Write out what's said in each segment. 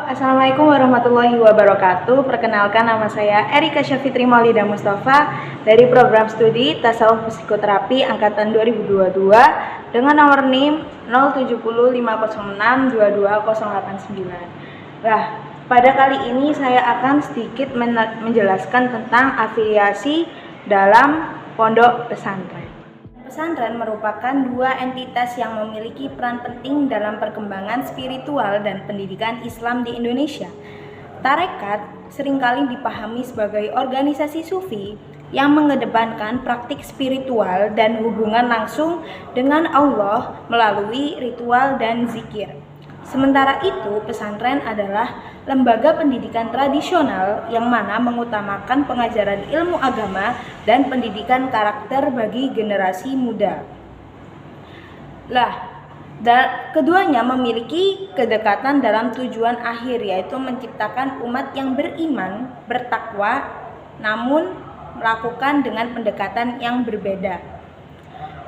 Assalamualaikum warahmatullahi wabarakatuh. Perkenalkan, nama saya Erika Syafitri Maulida Mustafa dari program studi Tasawuf Psikoterapi angkatan 2022 dengan nomor NIM 0705062289. Nah, pada kali ini saya akan sedikit menjelaskan tentang afiliasi dalam pondok pesantren. Pesantren merupakan dua entitas yang memiliki peran penting dalam perkembangan spiritual dan pendidikan Islam di Indonesia. Tarekat seringkali dipahami sebagai organisasi sufi yang mengedepankan praktik spiritual dan hubungan langsung dengan Allah melalui ritual dan zikir. Sementara itu, pesantren adalah lembaga pendidikan tradisional yang mana mengutamakan pengajaran ilmu agama dan pendidikan karakter bagi generasi muda. Keduanya memiliki kedekatan dalam tujuan akhir, yaitu menciptakan umat yang beriman, bertakwa, namun melakukan dengan pendekatan yang berbeda.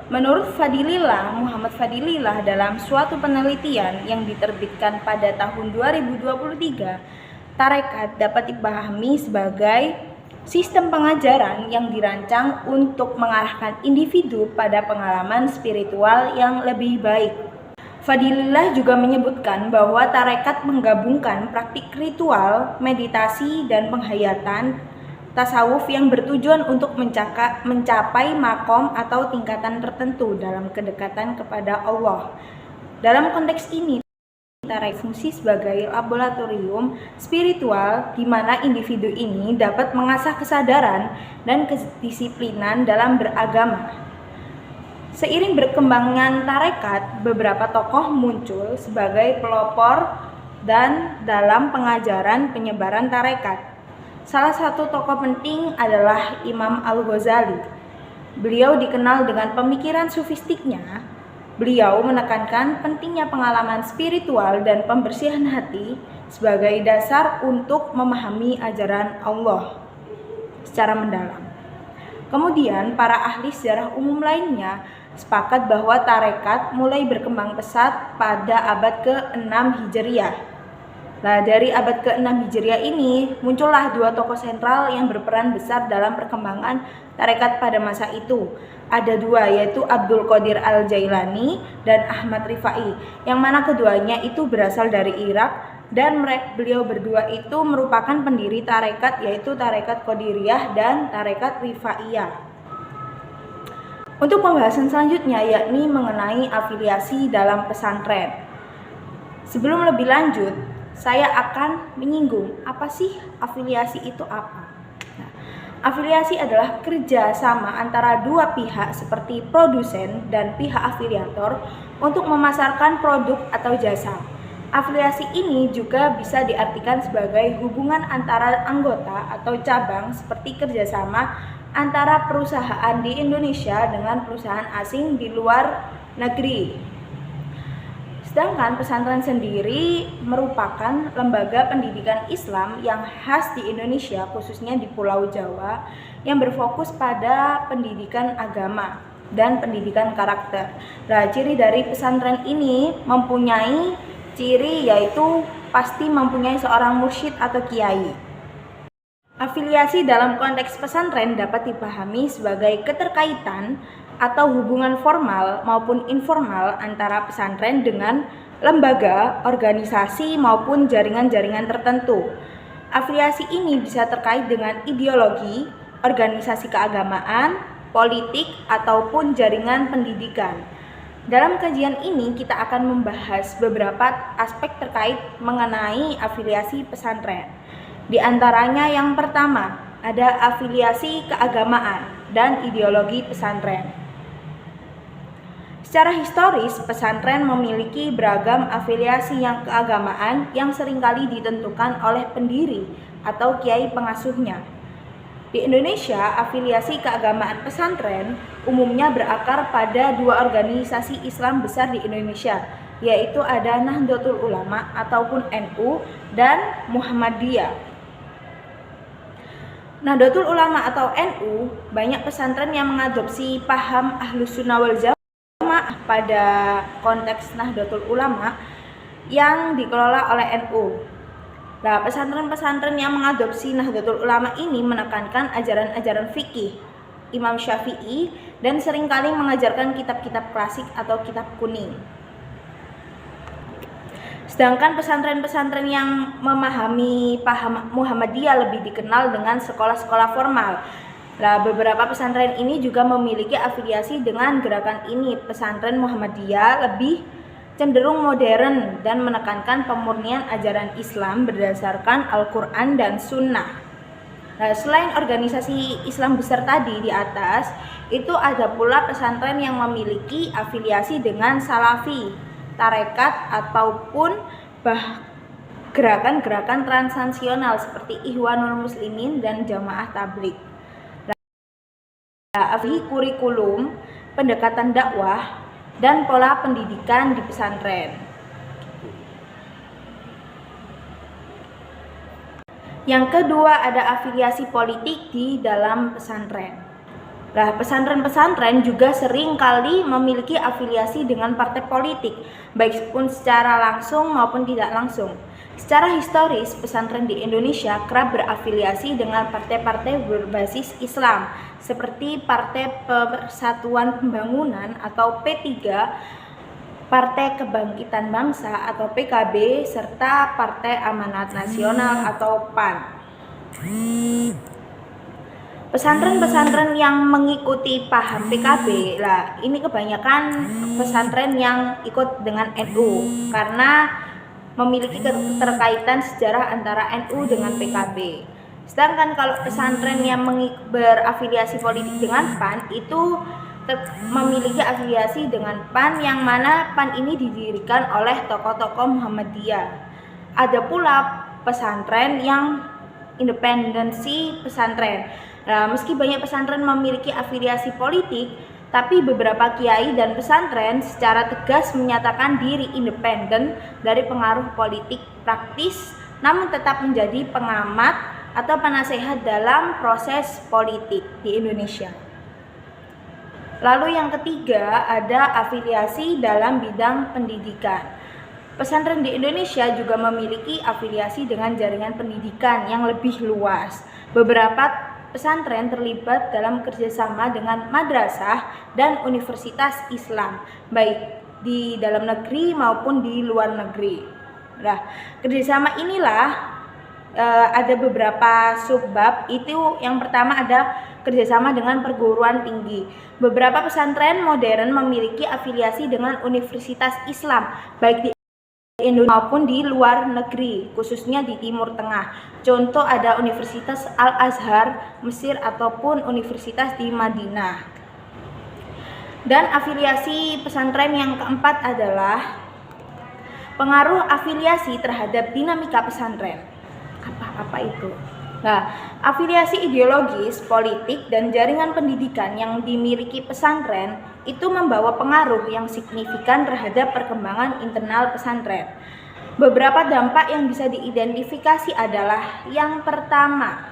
Menurut Muhammad Fadilillah, dalam suatu penelitian yang diterbitkan pada tahun 2023, tarekat dapat dipahami sebagai sistem pengajaran yang dirancang untuk mengarahkan individu pada pengalaman spiritual yang lebih baik. Fadilillah juga menyebutkan bahwa tarekat menggabungkan praktik ritual, meditasi, dan penghayatan tasawuf yang bertujuan untuk mencapai makom atau tingkatan tertentu dalam kedekatan kepada Allah. Dalam konteks ini, tarekat fungsi sebagai laboratorium spiritual di mana individu ini dapat mengasah kesadaran dan kedisiplinan dalam beragama. Seiring berkembangnya tarekat, beberapa tokoh muncul sebagai pelopor dan dalam pengajaran penyebaran tarekat. Salah satu tokoh penting adalah Imam Al-Ghazali. Beliau dikenal dengan pemikiran sufistiknya. Beliau menekankan pentingnya pengalaman spiritual dan pembersihan hati sebagai dasar untuk memahami ajaran Allah secara mendalam. Kemudian para ahli sejarah umum lainnya sepakat bahwa tarekat mulai berkembang pesat pada abad ke-6 Hijriah. Dari abad ke-6 Hijriah ini muncullah dua tokoh sentral yang berperan besar dalam perkembangan tarekat pada masa itu. Ada dua, yaitu Abdul Qadir Al-Jailani dan Ahmad Rifai, yang mana keduanya itu berasal dari Irak, dan beliau berdua itu merupakan pendiri tarekat, yaitu tarekat Qadiriyah dan tarekat Rifaiyah. Untuk pembahasan selanjutnya yakni mengenai afiliasi dalam pesantren. Sebelum lebih lanjut, saya akan menyinggung apa sih afiliasi itu apa. Afiliasi adalah kerjasama antara dua pihak seperti produsen dan pihak afiliator untuk memasarkan produk atau jasa. Afiliasi ini juga bisa diartikan sebagai hubungan antara anggota atau cabang seperti kerjasama antara perusahaan di Indonesia dengan perusahaan asing di luar negeri. Sedangkan pesantren sendiri merupakan lembaga pendidikan Islam yang khas di Indonesia, khususnya di Pulau Jawa, yang berfokus pada pendidikan agama dan pendidikan karakter. Ciri dari pesantren ini mempunyai ciri yaitu pasti mempunyai seorang mursyid atau kiai. Afiliasi dalam konteks pesantren dapat dipahami sebagai keterkaitan atau hubungan formal maupun informal antara pesantren dengan lembaga, organisasi maupun jaringan-jaringan tertentu. Afiliasi ini bisa terkait dengan ideologi, organisasi keagamaan, politik, ataupun jaringan pendidikan. Dalam kajian ini kita akan membahas beberapa aspek terkait mengenai afiliasi pesantren. Di antaranya yang pertama, ada afiliasi keagamaan dan ideologi pesantren. Secara historis, pesantren memiliki beragam afiliasi yang keagamaan yang seringkali ditentukan oleh pendiri atau kiai pengasuhnya. Di Indonesia, afiliasi keagamaan pesantren umumnya berakar pada dua organisasi Islam besar di Indonesia, yaitu ada Nahdlatul Ulama ataupun NU dan Muhammadiyah. Nahdlatul Ulama atau NU, banyak pesantren yang mengadopsi paham Ahlus Sunnah wal Jamaah Jamaah pada konteks Nahdlatul Ulama yang dikelola oleh NU. Nah, pesantren-pesantren yang mengadopsi Nahdlatul Ulama ini menekankan ajaran-ajaran fikih Imam Syafi'i dan seringkali mengajarkan kitab-kitab klasik atau kitab kuning. Sedangkan pesantren-pesantren yang memahami paham Muhammadiyah lebih dikenal dengan sekolah-sekolah formal. Nah, beberapa pesantren ini juga memiliki afiliasi dengan gerakan ini. Pesantren Muhammadiyah lebih cenderung modern dan menekankan pemurnian ajaran Islam berdasarkan Al-Quran dan Sunnah. Nah, selain organisasi Islam besar tadi di atas, itu ada pula pesantren yang memiliki afiliasi dengan Salafi, tarekat ataupun gerakan-gerakan transnasional seperti Ikhwanul Muslimin dan Jamaah Tabligh. Kurikulum, pendekatan dakwah, dan pola pendidikan di pesantren. Yang kedua ada afiliasi politik di dalam pesantren. Nah, pesantren-pesantren juga sering kali memiliki afiliasi dengan partai politik, baik pun secara langsung maupun tidak langsung. Secara historis, pesantren di Indonesia kerap berafiliasi dengan partai-partai berbasis Islam, seperti Partai Persatuan Pembangunan atau P3, Partai Kebangkitan Bangsa atau PKB, serta Partai Amanat Nasional atau PAN. Pesantren-pesantren yang mengikuti paham PKB, lah ini kebanyakan pesantren yang ikut dengan NU karena memiliki keterkaitan sejarah antara NU dengan PKB. Sedangkan kalau pesantren yang berafiliasi politik dengan PAN itu memiliki afiliasi dengan PAN, yang mana PAN ini didirikan oleh tokoh-tokoh Muhammadiyah. Ada pula pesantren yang independensi pesantren. Nah, meski banyak pesantren memiliki afiliasi politik, tapi beberapa kiai dan pesantren secara tegas menyatakan diri independen dari pengaruh politik praktis, namun tetap menjadi pengamat atau penasehat dalam proses politik di Indonesia. Lalu yang ketiga ada afiliasi dalam bidang pendidikan. Pesantren di Indonesia juga memiliki afiliasi dengan jaringan pendidikan yang lebih luas. Beberapa pesantren terlibat dalam kerjasama dengan madrasah dan universitas Islam, baik di dalam negeri maupun di luar negeri. Nah, kerjasama inilah ada beberapa subbab. Itu yang pertama ada kerjasama dengan perguruan tinggi. Beberapa pesantren modern memiliki afiliasi dengan universitas Islam, baik di Indonesia maupun di luar negeri, khususnya di Timur Tengah. Contoh ada Universitas Al-Azhar Mesir ataupun Universitas di Madinah. Dan afiliasi pesantren yang keempat adalah pengaruh afiliasi terhadap dinamika pesantren. Apa itu? Nah, afiliasi ideologis, politik, dan jaringan pendidikan yang dimiliki pesantren itu membawa pengaruh yang signifikan terhadap perkembangan internal pesantren. Beberapa dampak yang bisa diidentifikasi adalah yang pertama,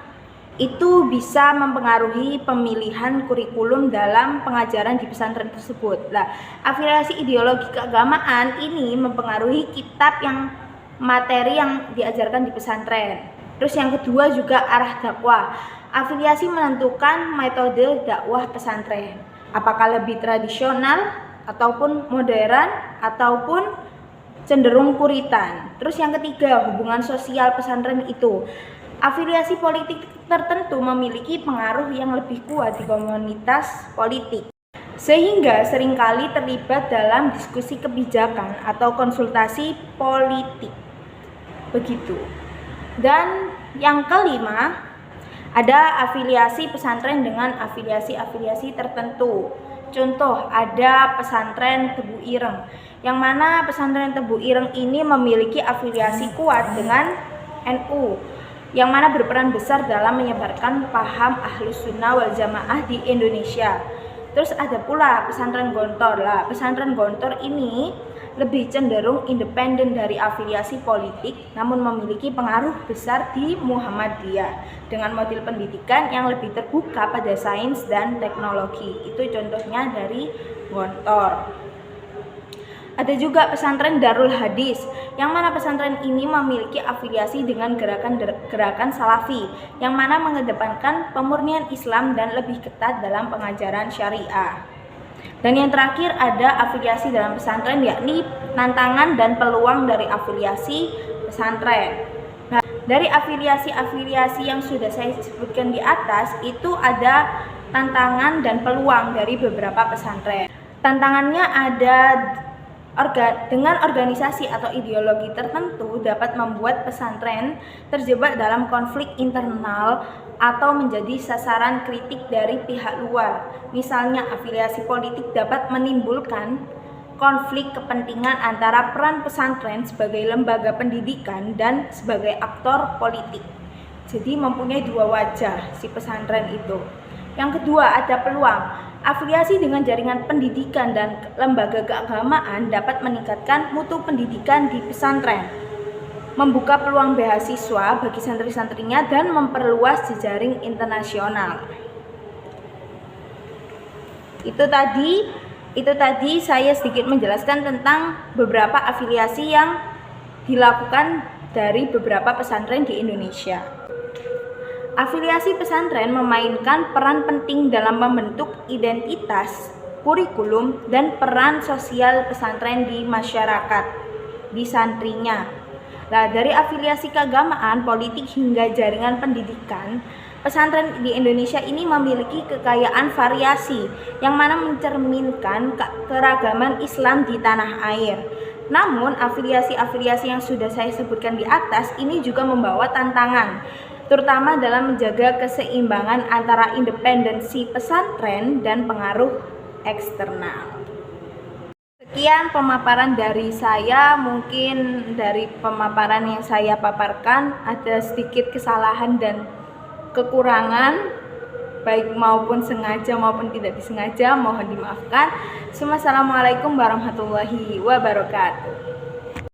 itu bisa mempengaruhi pemilihan kurikulum dalam pengajaran di pesantren tersebut. Nah, afiliasi ideologi keagamaan ini mempengaruhi kitab yang materi yang diajarkan di pesantren. Terus yang kedua juga arah dakwah. Afiliasi menentukan metode dakwah pesantren. Apakah lebih tradisional ataupun modern ataupun cenderung puritan. Terus yang ketiga, hubungan sosial pesantren itu. Afiliasi politik tertentu memiliki pengaruh yang lebih kuat di komunitas politik, sehingga seringkali terlibat dalam diskusi kebijakan atau konsultasi politik. Begitu. Dan yang kelima, ada afiliasi pesantren dengan afiliasi-afiliasi tertentu. Contoh, ada pesantren Tebu Ireng, yang mana pesantren Tebu Ireng ini memiliki afiliasi kuat dengan NU, yang mana berperan besar dalam menyebarkan paham Ahlus Sunnah wal Jamaah di Indonesia. Terus ada pula pesantren Gontor. Lah, pesantren Gontor ini lebih cenderung independen dari afiliasi politik, namun memiliki pengaruh besar di Muhammadiyah dengan model pendidikan yang lebih terbuka pada sains dan teknologi. Itu contohnya dari Gontor. Ada juga pesantren Darul Hadis, yang mana pesantren ini memiliki afiliasi dengan gerakan Salafi, yang mana mengedepankan pemurnian Islam dan lebih ketat dalam pengajaran syariah. Dan yang terakhir ada afiliasi dalam pesantren, yakni tantangan dan peluang dari afiliasi pesantren. Nah, dari afiliasi-afiliasi yang sudah saya sebutkan di atas, itu ada tantangan dan peluang dari beberapa pesantren. Tantangannya ada dengan organisasi atau ideologi tertentu dapat membuat pesantren terjebak dalam konflik internal atau menjadi sasaran kritik dari pihak luar. Misalnya, afiliasi politik dapat menimbulkan konflik kepentingan antara peran pesantren sebagai lembaga pendidikan dan sebagai aktor politik. Jadi mempunyai dua wajah si pesantren itu. Yang kedua, ada peluang. Afiliasi dengan jaringan pendidikan dan lembaga keagamaan dapat meningkatkan mutu pendidikan di pesantren, membuka peluang beasiswa bagi santri-santrinya, dan memperluas jejaring internasional. Itu tadi saya sedikit menjelaskan tentang beberapa afiliasi yang dilakukan dari beberapa pesantren di Indonesia. Afiliasi pesantren memainkan peran penting dalam membentuk identitas, kurikulum, dan peran sosial pesantren di masyarakat, di santrinya. Nah, dari afiliasi keagamaan, politik, hingga jaringan pendidikan, pesantren di Indonesia ini memiliki kekayaan variasi yang mana mencerminkan keragaman Islam di tanah air. Namun, afiliasi-afiliasi yang sudah saya sebutkan di atas ini juga membawa tantangan, terutama dalam menjaga keseimbangan antara independensi pesantren dan pengaruh eksternal. Sekian pemaparan dari saya. Mungkin dari pemaparan yang saya paparkan ada sedikit kesalahan dan kekurangan, baik maupun sengaja maupun tidak disengaja, mohon dimaafkan. Assalamualaikum warahmatullahi wabarakatuh.